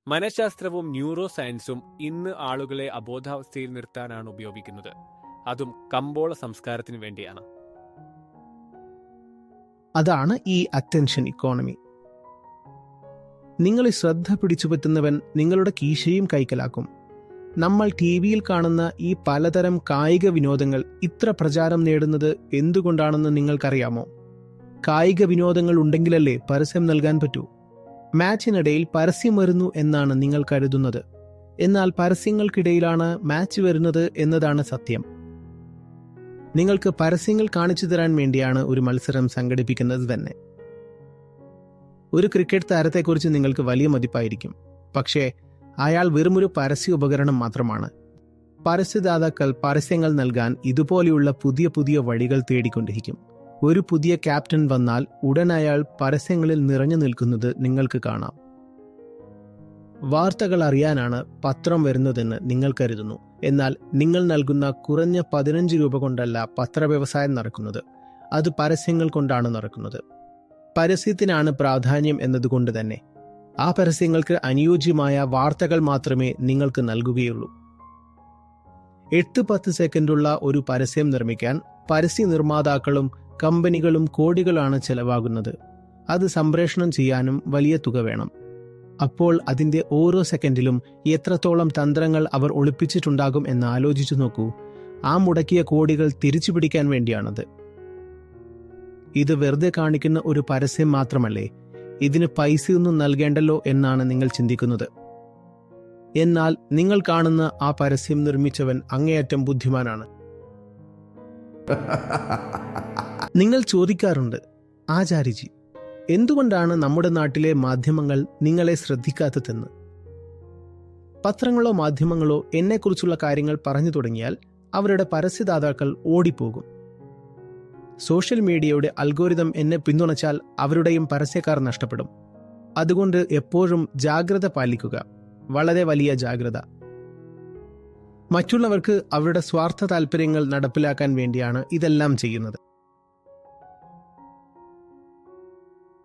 മനഃശാസ്ത്രവും neuro സയൻസും ഇന്ന് ആളുകളെ അബോധാവസ്ഥയിൽ നിർത്താനാണ് ഉപയോഗിക്കുന്നത്. അതും കമ്പോള സംസ്കാരത്തിന് വേണ്ടിയാണ്. അതാണ് ഈ അറ്റൻഷൻ ഇക്കോണമി. നിങ്ങളെ ശ്രദ്ധ പിടിച്ചുപറ്റുന്നവൻ നിങ്ങളുടെ കീശയും കൈക്കലാക്കും. നമ്മൾ ടിവിയിൽ കാണുന്ന ഈ പലതരം കായിക വിനോദങ്ങൾ ഇത്ര പ്രചാരം നേടുന്നത് എന്തുകൊണ്ടാണെന്ന് നിങ്ങൾക്കറിയാമോ? കായിക വിനോദങ്ങൾ ഉണ്ടെങ്കിലല്ലേ പരസ്യം നൽകാൻ പറ്റൂ. മാച്ചിനിടയിൽ പരസ്യം വരുന്നു എന്നാണ് നിങ്ങൾ കരുതുന്നത്. എന്നാൽ പരസ്യങ്ങൾക്കിടയിലാണ് മാച്ച് വരുന്നത് എന്നതാണ് സത്യം. നിങ്ങൾക്ക് പരസ്യങ്ങൾ കാണിച്ചു തരാൻ വേണ്ടിയാണ് ഒരു മത്സരം സംഘടിപ്പിക്കുന്നത് തന്നെ. ഒരു ക്രിക്കറ്റ് താരത്തെക്കുറിച്ച് നിങ്ങൾക്ക് വലിയ മതിപ്പായിരിക്കും. പക്ഷേ അയാൾ വെറുമൊരു പരസ്യ ഉപകരണം മാത്രമാണ്. പരസ്യദാതാക്കൾ പരസ്യങ്ങൾ നൽകാൻ ഇതുപോലെയുള്ള പുതിയ പുതിയ വഴികൾ തേടിക്കൊണ്ടിരിക്കും. ഒരു പുതിയ ക്യാപ്റ്റൻ വന്നാൽ ഉടൻ അയാൾ പരസ്യങ്ങളിൽ നിറഞ്ഞു നിൽക്കുന്നത് നിങ്ങൾക്ക് കാണാം. വാർത്തകൾ അറിയാനാണ് പത്രം വരുന്നതെന്ന് നിങ്ങൾ കരുതുന്നു. എന്നാൽ നിങ്ങൾ നൽകുന്ന കുറഞ്ഞ 15 രൂപ കൊണ്ടല്ല പത്രവ്യവസായം നടക്കുന്നത്. അത് പരസ്യങ്ങൾ കൊണ്ടാണ് നടക്കുന്നത്. പരസ്യത്തിനാണ് പ്രാധാന്യം എന്നതുകൊണ്ട് തന്നെ ആ പരസ്യങ്ങൾക്ക് അനുയോജ്യമായ വാർത്തകൾ മാത്രമേ നിങ്ങൾക്ക് നൽകുകയുള്ളൂ. 8-10 സെക്കൻഡുള്ള ഒരു പരസ്യം നിർമ്മിക്കാൻ പരസ്യ നിർമ്മാതാക്കളും കമ്പനികളും കോടികളാണ് ചെലവാകുന്നത്. അത് സംപ്രേഷണം ചെയ്യാനും വലിയ തുക വേണം. അപ്പോൾ അതിൻ്റെ ഓരോ സെക്കൻഡിലും എത്രത്തോളം തന്ത്രങ്ങൾ അവർ ഒളിപ്പിച്ചിട്ടുണ്ടാകും എന്ന് ആലോചിച്ചു നോക്കൂ. ആ മുടക്കിയ കോടികൾ തിരിച്ചു പിടിക്കാൻ വേണ്ടിയാണത്. ഇത് വെറുതെ കാണിക്കുന്ന ഒരു പരസ്യം മാത്രമല്ലേ? ഇതിന് പൈസയൊന്നും നൽകേണ്ടല്ലോ എന്നാണ് നിങ്ങൾ ചിന്തിക്കുന്നത്. എന്നാൽ നിങ്ങൾ കാണുന്ന ആ പരസ്യം നിർമ്മിച്ചവൻ അങ്ങേയറ്റം ബുദ്ധിമാനാണ്. നിങ്ങൾ ചോദിക്കാറുണ്ട്, ആചാര്യജി, എന്തുകൊണ്ടാണ് നമ്മുടെ നാട്ടിലെ മാധ്യമങ്ങൾ നിങ്ങളെ ശ്രദ്ധിക്കാത്തതെന്ന്? പത്രങ്ങളോ മാധ്യമങ്ങളോ എന്നെക്കുറിച്ചുള്ള കാര്യങ്ങൾ പറഞ്ഞു തുടങ്ങിയാൽ അവരുടെ പരസ്യദാതാക്കൾ ഓടിപ്പോകും. സോഷ്യൽ മീഡിയയുടെ അൽഗോരിതം എന്നെ പിന്തുണച്ചാൽ അവരുടെയും പരസ്യക്കാർ നഷ്ടപ്പെടും. അതുകൊണ്ട് എപ്പോഴും ജാഗ്രത പാലിക്കുക, വളരെ വലിയ ജാഗ്രത. മറ്റുള്ളവർക്ക് അവരുടെ സ്വാർത്ഥ താല്പര്യങ്ങൾ നടപ്പിലാക്കാൻ വേണ്ടിയാണ് ഇതെല്ലാം ചെയ്യുന്നത്.